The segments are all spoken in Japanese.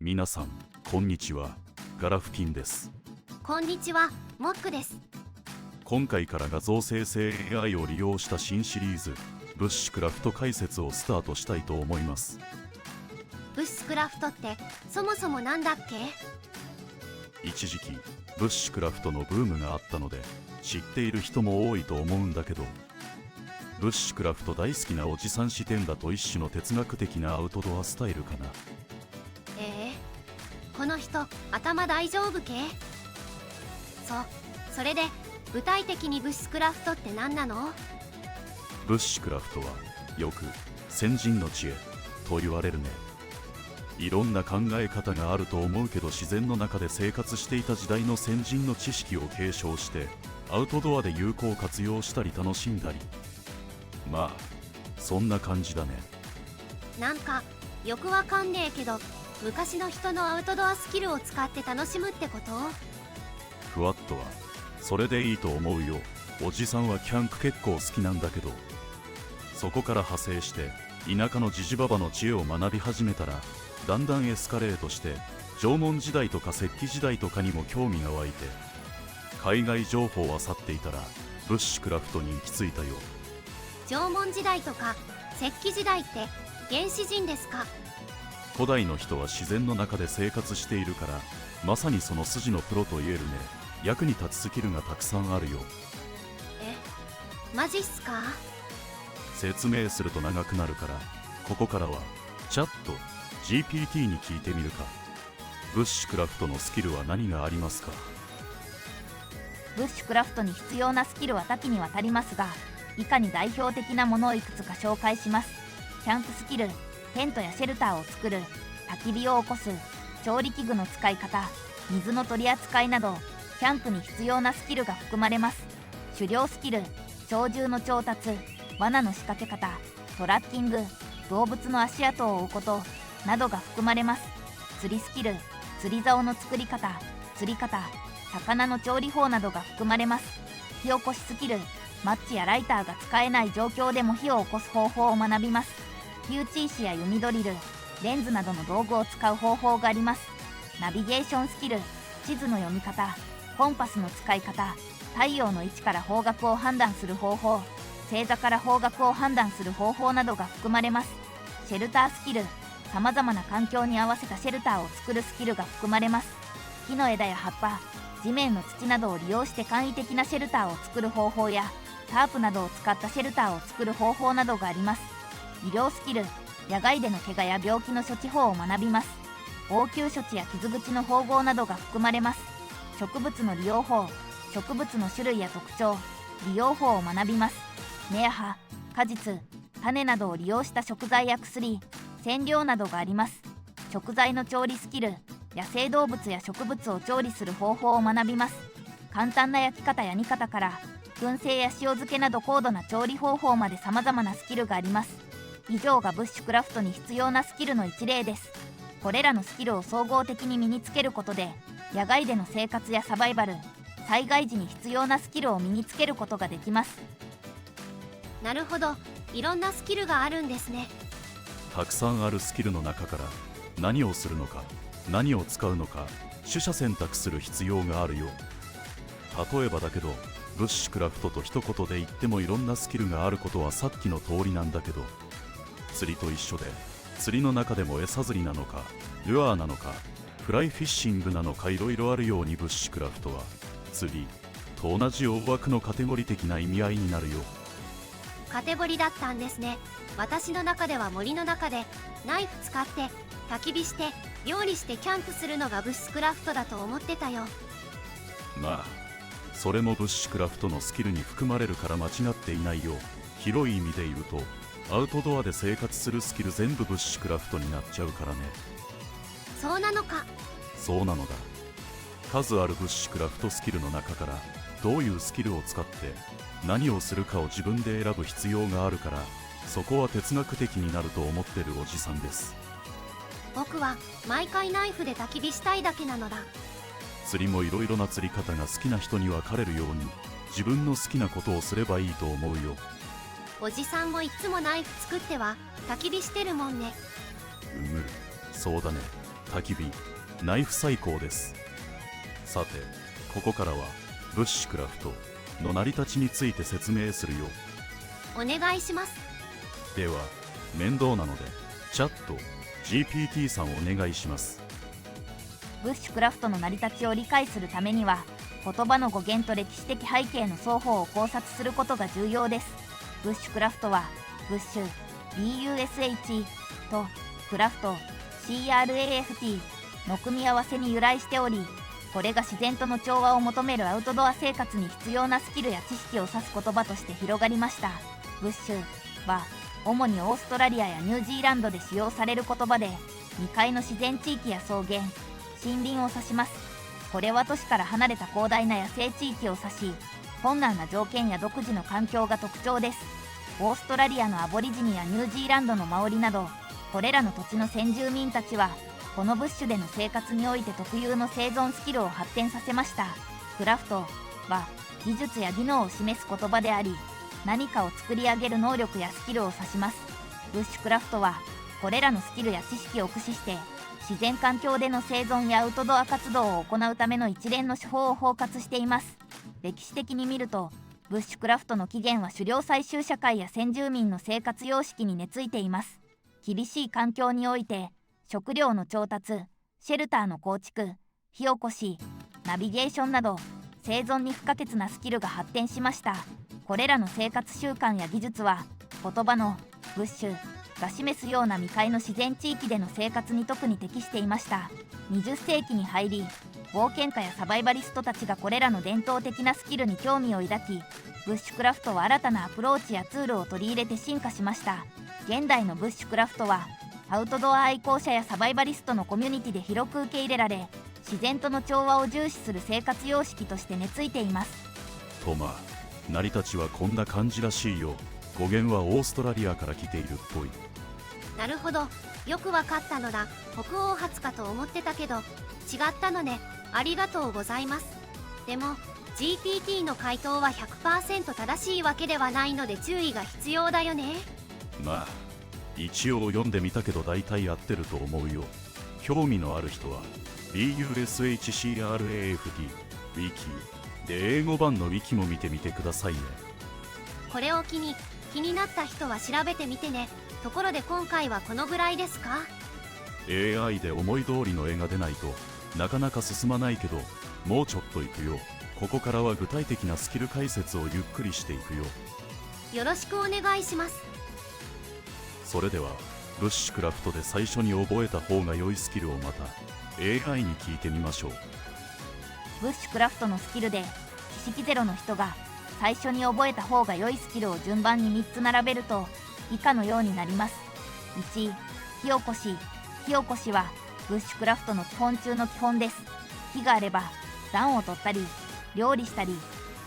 皆さんこんにちは、ガラフキンです。こんにちは、モックです。今回から画像生成 AI を利用した新シリーズブッシュクラフト解説をスタートしたいと思います。ブッシュクラフトってそもそもなんだっけ？一時期ブッシュクラフトのブームがあったので知っている人も多いと思うんだけど、ブッシュクラフト大好きなおじさん視点だと一種の哲学的なアウトドアスタイルかな。この人頭大丈夫け？それで具体的にブッシュクラフトって何なの？ブッシュクラフトはよく先人の知恵と言われるね。いろんな考え方があると思うけど、自然の中で生活していた時代の先人の知識を継承してアウトドアで有効活用したり楽しんだり、まあそんな感じだね。なんかよくわかんねえけど、昔の人のアウトドアスキルを使って楽しむってこと？ふわっとはそれでいいと思うよ。おじさんはキャンプ結構好きなんだけど、そこから派生して田舎のジジババの知恵を学び始めたら、だんだんエスカレートして縄文時代とか石器時代とかにも興味が湧いて、海外情報を漁っていたらブッシュクラフトに行き着いたよ。縄文時代とか石器時代って原始人ですか？古代の人は自然の中で生活しているから、まさにその筋のプロと言えるね。役に立つスキルがたくさんあるよ。マジっすか？説明すると長くなるから、ここからはチャット GPT に聞いてみるか。ブッシュクラフトのスキルは何がありますか？ブッシュクラフトに必要なスキルは多岐にわたりますが、以下に代表的なものをいくつか紹介します。キャンプスキル、テントやシェルターを作る、焚き火を起こす、調理器具の使い方、水の取り扱いなどキャンプに必要なスキルが含まれます。狩猟スキル、鳥獣の調達、罠の仕掛け方、トラッキング、動物の足跡を追うことなどが含まれます。釣りスキル、釣り竿の作り方、釣り方、魚の調理法などが含まれます。火起こしスキル、マッチやライターが使えない状況でも火を起こす方法を学びます。火打ち石や弓ドリル、レンズなどの道具を使う方法があります。ナビゲーションスキル、地図の読み方、コンパスの使い方、太陽の位置から方角を判断する方法、星座から方角を判断する方法などが含まれます。シェルタースキル、さまざまな環境に合わせたシェルターを作るスキルが含まれます。木の枝や葉っぱ、地面の土などを利用して簡易的なシェルターを作る方法や、タープなどを使ったシェルターを作る方法などがあります。医療スキル、野外での怪我や病気の処置法を学びます。応急処置や傷口の縫合などが含まれます。植物の利用法、植物の種類や特徴、利用法を学びます。根や葉、果実、種などを利用した食材や薬、染料などがあります。食材の調理スキル、野生動物や植物を調理する方法を学びます。簡単な焼き方や煮方から燻製や塩漬けなど高度な調理方法まで様々なスキルがあります。以上がブッシュクラフトに必要なスキルの一例です。これらのスキルを総合的に身につけることで、野外での生活やサバイバル、災害時に必要なスキルを身につけることができます。なるほど、いろんなスキルがあるんですね。たくさんあるスキルの中から何をするのか、何を使うのか、取捨選択する必要があるよ。例えばだけど、ブッシュクラフトと一言で言ってもいろんなスキルがあることはさっきの通りなんだけど、釣りと一緒で、釣りの中でも餌釣りなのか、ルアーなのか、フライフィッシングなのか、いろいろあるようにブッシュクラフトは釣りと同じ大枠のカテゴリー的な意味合いになるよ。カテゴリーだったんですね。私の中では森の中でナイフ使って焚き火して料理してキャンプするのがブッシュクラフトだと思ってたよ。まあそれもブッシュクラフトのスキルに含まれるから間違っていないよ。広い意味で言うとアウトドアで生活するスキル全部ブッシュクラフトになっちゃうからね。そうなのか。そうなのだ。数あるブッシュクラフトスキルの中からどういうスキルを使って何をするかを自分で選ぶ必要があるから、そこは哲学的になると思ってるおじさんです。僕は毎回ナイフで焚き火したいだけなのだ。釣りもいろいろな釣り方が好きな人に分かれるように、自分の好きなことをすればいいと思うよ。おじさんもいつもナイフ作っては焚き火してるもんね。そうだね。焚き火、ナイフ最高です。さて、ここからはブッシュクラフトの成り立ちについて説明するよ。お願いします。では面倒なのでチャット GPT さんお願いします。ブッシュクラフトの成り立ちを理解するためには、言葉の語源と歴史的背景の双方を考察することが重要です。ブッシュクラフトはブッシュ BUSH とクラフト CRAFT の組み合わせに由来しており、これが自然との調和を求めるアウトドア生活に必要なスキルや知識を指す言葉として広がりました。ブッシュは主にオーストラリアやニュージーランドで使用される言葉で、未開の自然地域や草原、森林を指します。これは都市から離れた広大な野生地域を指し、困難な条件や独自の環境が特徴です。オーストラリアのアボリジニやニュージーランドのマオリなど、これらの土地の先住民たちはこのブッシュでの生活において特有の生存スキルを発展させました。クラフトは技術や技能を示す言葉であり、何かを作り上げる能力やスキルを指します。ブッシュクラフトはこれらのスキルや知識を駆使して自然環境での生存やアウトドア活動を行うための一連の手法を包括しています。歴史的に見ると、ブッシュクラフトの起源は狩猟採集社会や先住民の生活様式に根付いています。厳しい環境において食料の調達、シェルターの構築、火起こし、ナビゲーションなど生存に不可欠なスキルが発展しました。これらの生活習慣や技術は言葉のブッシュが示すような未開の自然地域での生活に特に適していました。20世紀に入り、冒険家やサバイバリストたちがこれらの伝統的なスキルに興味を抱き、ブッシュクラフトは新たなアプローチやツールを取り入れて進化しました。現代のブッシュクラフトはアウトドア愛好者やサバイバリストのコミュニティで広く受け入れられ、自然との調和を重視する生活様式として根付いています。とまあ、成り立ちはこんな感じらしいよ。語源はオーストラリアから来ているっぽい。なるほど、よくわかったのだ。北欧発かと思ってたけど違ったのね。ありがとうございます。でも GPT の回答は 100% 正しいわけではないので注意が必要だよね。まあ一応読んでみたけど大体合ってると思うよ。興味のある人は BUSHCRAFT ウィキで英語版のウィキも見てみてくださいね。これを機に気になった人は調べてみてね。ところで今回はこのぐらいですか？ AI で思い通りの絵が出ないとなかなか進まないけど、もうちょっといくよ。ここからは具体的なスキル解説をゆっくりしていくよ。よろしくお願いします。それではブッシュクラフトで最初に覚えた方が良いスキルをまた AI に聞いてみましょう。ブッシュクラフトのスキルで知識ゼロの人が最初に覚えた方が良いスキルを順番に3つ並べると以下のようになります。1、火起こし。火起こしはブッシュクラフトの基本中の基本です。火があれば暖を取ったり料理したり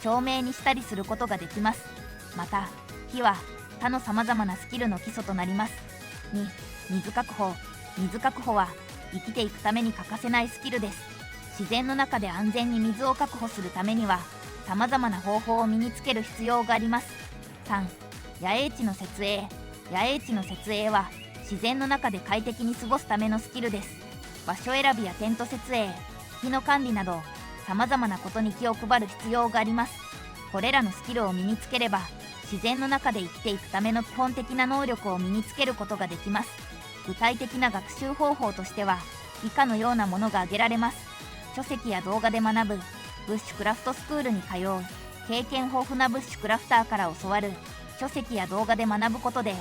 照明にしたりすることができます。また火は他のさまざまなスキルの基礎となります。2、水確保。水確保は生きていくために欠かせないスキルです。自然の中で安全に水を確保するためにはさまざまな方法を身につける必要があります。3、野営地の設営。野営地の設営は自然の中で快適に過ごすためのスキルです。場所選びやテント設営、火の管理などさまざまなことに気を配る必要があります。これらのスキルを身につければ自然の中で生きていくための基本的な能力を身につけることができます。具体的な学習方法としては以下のようなものが挙げられます。書籍や動画で学ぶ、ブッシュクラフトスクールに通う、経験豊富なブッシュクラフターから教わる。書籍や動画で学ぶことで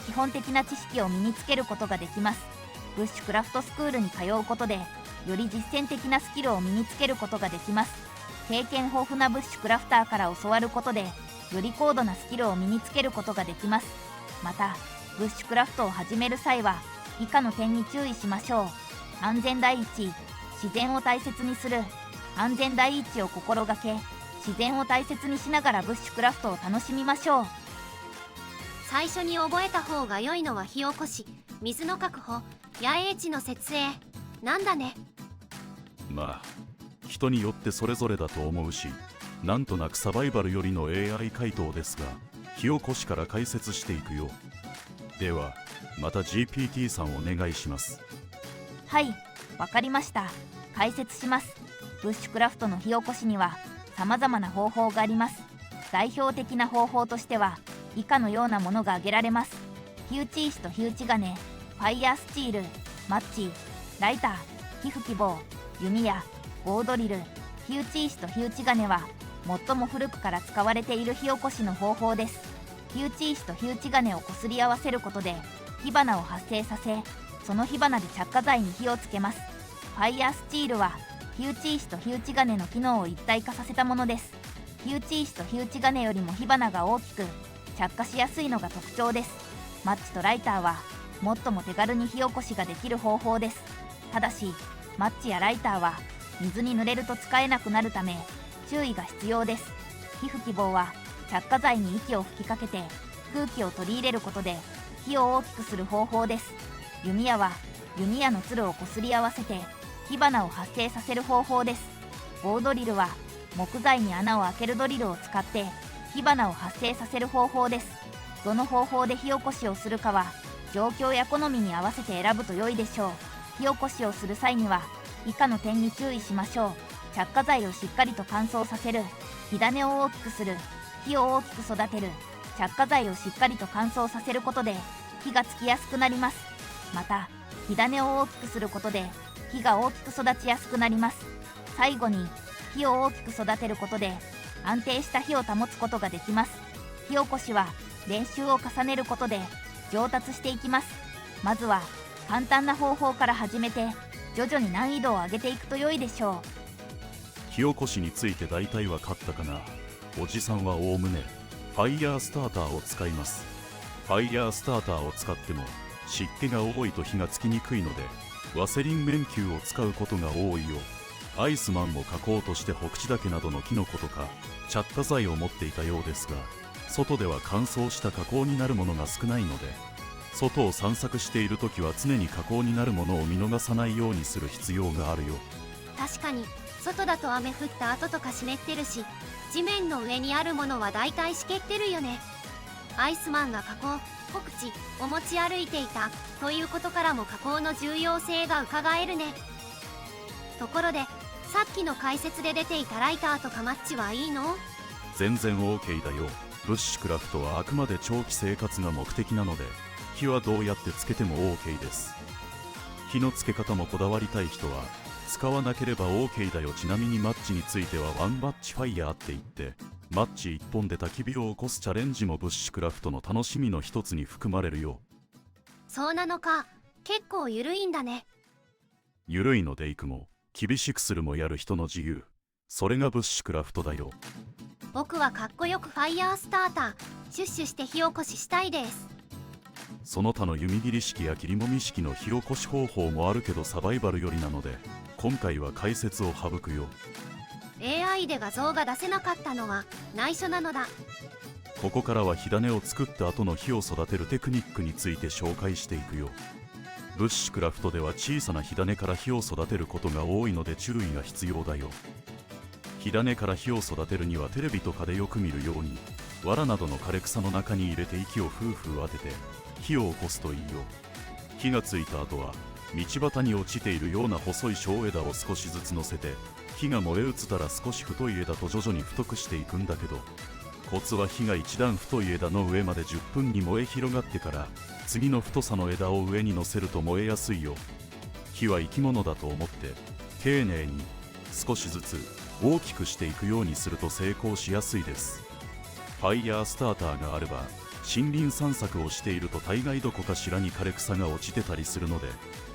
基本的な知識を身につけることができます。ブッシュクラフトスクールに通うことでより実践的なスキルを身につけることができます。経験豊富なブッシュクラフターから教わることでより高度なスキルを身につけることができます。またブッシュクラフトを始める際は以下の点に注意しましょう。安全第一。自然を大切にする。安全第一を心がけ、自然を大切にしながらブッシュクラフトを楽しみましょう。最初に覚えた方が良いのは火起こし、水の確保、野営地の設営なんだね。まあ人によってそれぞれだと思うし、なんとなくサバイバルよりの AI 回答ですが、火起こしから解説していくよ。ではまた GPT さんお願いします。はい、わかりました。解説します。ブッシュクラフトの火起こしには様々な方法があります。代表的な方法としては以下のようなものが挙げられます。火打ち石と火打ち金、ファイヤースチール、マッチ、ライター、火吹き棒、弓矢、棒ドリル。火打ち石と火打ち金は最も古くから使われている火起こしの方法です。火打ち石と火打ち金をこすり合わせることで火花を発生させ、その火花で着火剤に火をつけます。ファイヤースチールは火打ち石と火打ち金の機能を一体化させたものです。火打ち石と火打ち金よりも火花が大きく着火しやすいのが特徴です。マッチとライターは最も手軽に火起こしができる方法です。ただしマッチやライターは水に濡れると使えなくなるため注意が必要です。火吹き棒は着火剤に息を吹きかけて空気を取り入れることで火を大きくする方法です。弓矢は弓矢のつるをこすり合わせて火花を発生させる方法です。棒ドリルは木材に穴を開けるドリルを使って火花を発生させる方法です。どの方法で火起こしをするかは状況や好みに合わせて選ぶと良いでしょう。火起こしをする際には以下の点に注意しましょう。着火剤をしっかりと乾燥させる、火種を大きくする、火を大きく育てる。着火剤をしっかりと乾燥させることで火がつきやすくなります。また火種を大きくすることで火が大きく育ちやすくなります。最後に火を大きく育てることで安定した火を保つことができます。火起こしは練習を重ねることで上達していきます。まずは簡単な方法から始めて徐々に難易度を上げていくと良いでしょう。火起こしについて大体わかったかな。おじさんはおおむねファイヤースターターを使います。ファイヤースターターを使っても湿気が多いと火がつきにくいのでワセリン綿球を使うことが多いよ。アイスマンも加工として北地岳などのキノコとか着火剤を持っていたようですが、外では乾燥した加工になるものが少ないので、外を散策しているときは常に加工になるものを見逃さないようにする必要があるよ。確かに外だと雨降った後とか湿ってるし、地面の上にあるものはだいたいしけってるよね。アイスマンが加工、北地を持ち歩いていたということからも加工の重要性がうかがえるね。ところでさっきの解説で出ていたライターとかマッチはいいの？全然 OK だよ。ブッシュクラフトはあくまで長期生活が目的なので、火はどうやってつけても OK です。火のつけ方もこだわりたい人は使わなければ OK だよ。ちなみにマッチについてはワンマッチファイヤーって言って、マッチ1本で焚き火を起こすチャレンジもブッシュクラフトの楽しみの一つに含まれるよ。そうなのか。結構ゆるいんだね。ゆるいのでいくも厳しくするもやる人の自由、それがブッシュクラフトだよ。僕はかっこよくファイヤースターターシュッシュして火起こししたいです。その他の弓切り式や切りもみ式の火起こし方法もあるけどサバイバルよりなので今回は解説を省くよ。 AI で画像が出せなかったのは内緒なのだ。ここからは火種を作った後の火を育てるテクニックについて紹介していくよ。ブッシュクラフトでは小さな火種から火を育てることが多いので注意が必要だよ。火種から火を育てるにはテレビとかでよく見るように藁などの枯れ草の中に入れて息をふうふう当てて火を起こすといいよ。火がついた後は道端に落ちているような細い小枝を少しずつ乗せて、火が燃え移ったら少し太い枝と徐々に太くしていくんだけど、コツは火が一段太い枝の上まで10分に燃え広がってから次の太さの枝を上に乗せると燃えやすいよ。火は生き物だと思って丁寧に少しずつ大きくしていくようにすると成功しやすいです。ファイヤースターターがあれば森林散策をしていると大概どこかしらに枯れ草が落ちてたりするので、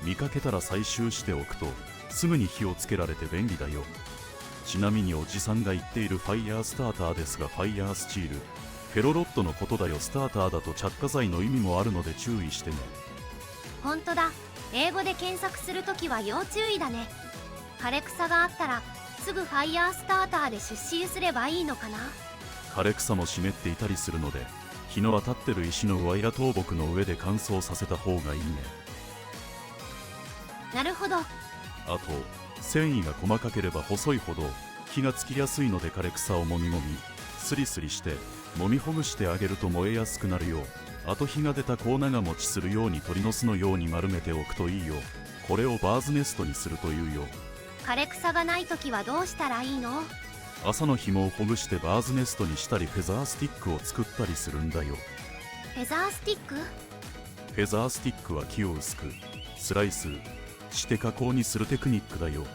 見かけたら採集しておくとすぐに火をつけられて便利だよ。ちなみにおじさんが言っているファイヤースターターですが、ファイヤースチール、フェロロットのことだよ。スターターだと着火剤の意味もあるので注意してね。ほんとだ。英語で検索するときは要注意だね。枯れ草があったらすぐファイヤースターターで出資すればいいのかな。枯れ草も湿っていたりするので、日の当たってる石の上や倒木の上で乾燥させた方がいいね。なるほど。あと繊維が細かければ細いほど火がつきやすいので、枯れ草をもみもみスリスリしてもみほぐしてあげると燃えやすくなるよ。あと火が出たコーナが持ちするように鳥の巣のように丸めておくといいよ。これをバーズネストにするというよ。枯れ草がない時はどうしたらいいの？朝の紐をほぐしてバーズネストにしたりフェザースティックを作ったりするんだよ。フェザースティック？フェザースティックは木を薄くスライスして加工にするテクニックだよ。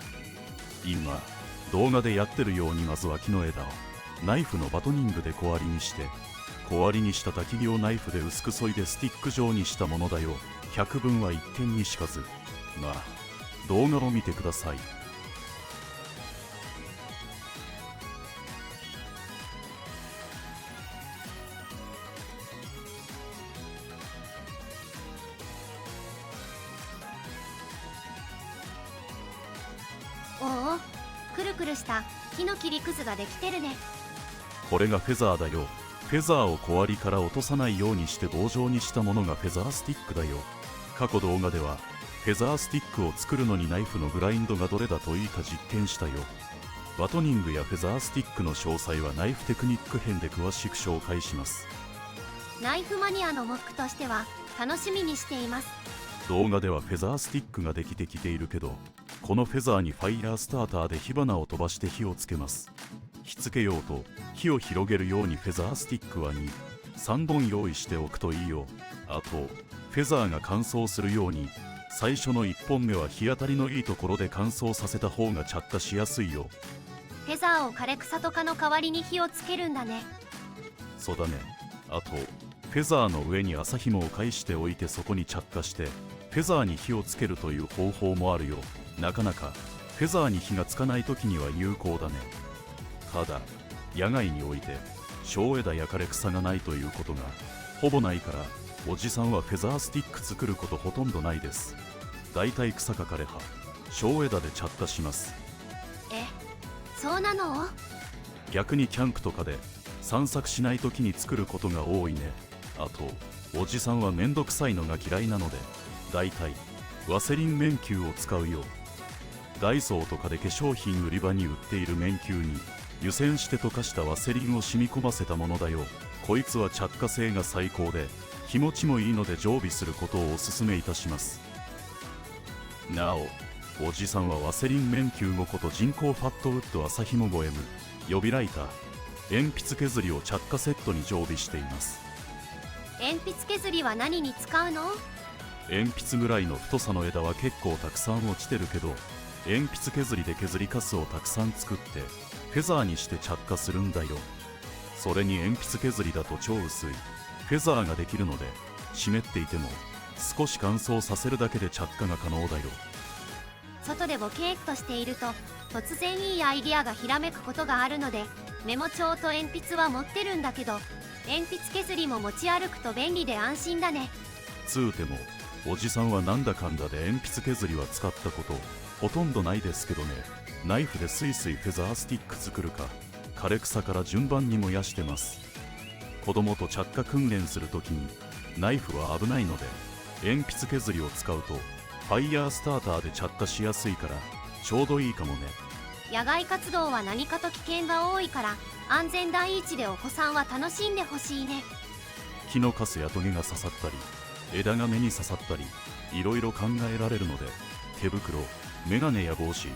今動画でやってるように、まずは木の枝をナイフのバトニングで小割りにして、小割りにした焚き木をナイフで薄く削いでスティック状にしたものだよ。百聞は一見にしかず。まあ動画を見てください。おお、くるくるした木の切りくずができてるね。これがフェザーだよ。フェザーを小割りから落とさないようにして棒状にしたものがフェザースティックだよ。過去動画ではフェザースティックを作るのにナイフのグラインドがどれだといいか実験したよ。バトニングやフェザースティックの詳細はナイフテクニック編で詳しく紹介します。ナイフマニアのモックとしては楽しみにしています。動画ではフェザースティックができてきているけど、このフェザーにファイヤースターターで火花を飛ばして火をつけます。火つけようと火を広げるようにフェザースティックは2、3本用意しておくといいよ。あとフェザーが乾燥するように最初の1本目は日当たりのいいところで乾燥させた方が着火しやすいよ。フェザーを枯れ草とかの代わりに火をつけるんだね。そうだね。あとフェザーの上に麻紐を返しておいてそこに着火してフェザーに火をつけるという方法もあるよ。なかなかフェザーに火がつかない時には有効だね。ただ野外において小枝や枯れ草がないということがほぼないから、おじさんはフェザースティック作ることほとんどないです。だいたい草か枯れ葉、小枝で着火します。え、そうなの？逆にキャンプとかで散策しない時に作ることが多いね。あとおじさんはめんどくさいのが嫌いなので、だいたいワセリン綿球を使うよ。ダイソーとかで化粧品売り場に売っている綿球に湯煎して溶かしたワセリンを染み込ませたものだよ。こいつは着火性が最高で気持ちもいいので常備することをおすすめいたします。なおおじさんはワセリン綿球5個と人工ファットウッド麻紐 5M 予備ライター、鉛筆削りを着火セットに常備しています。鉛筆削りは何に使うの？鉛筆ぐらいの太さの枝は結構たくさん落ちてるけど、鉛筆削りで削りカスをたくさん作ってフェザーにして着火するんだよ。それに鉛筆削りだと超薄いフェザーができるので、湿っていても少し乾燥させるだけで着火が可能だよ。外でボケーっとしていると突然いいアイディアがひらめくことがあるので、メモ帳と鉛筆は持ってるんだけど、鉛筆削りも持ち歩くと便利で安心だね。つうてもおじさんはなんだかんだで鉛筆削りは使ったことほとんどないですけどね。ナイフでスイスイフェザースティック作るか枯れ草から順番に燃やしてます。子供と着火訓練するときにナイフは危ないので鉛筆削りを使うとファイヤースターターで着火しやすいからちょうどいいかもね。野外活動は何かと危険が多いから安全第一でお子さんは楽しんでほしいね。木のカスやトゲが刺さったり枝が目に刺さったりいろいろ考えられるので、手袋、メガネや帽子、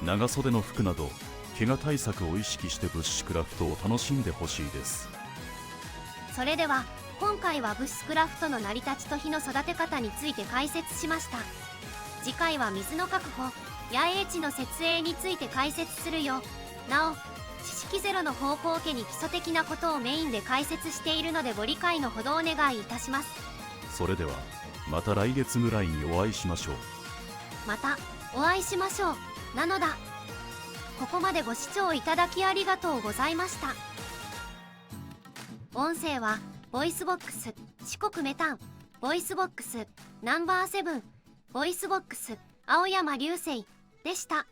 長袖の服など怪我対策を意識してブッシュクラフトを楽しんでほしいです。それでは今回はブッシュクラフトの成り立ちと火の育て方について解説しました。次回は水の確保、野営地の設営について解説するよ。なお知識ゼロの方向家に基礎的なことをメインで解説しているのでご理解のほどお願いいたします。それではまた来月ぐらいにお会いしましょう。またお会いしましょう。なのだ。ここまでご視聴いただきありがとうございました。音声はボイスボックス四国メタン、ボイスボックスナンバー7、ボイスボックス青山流星でした。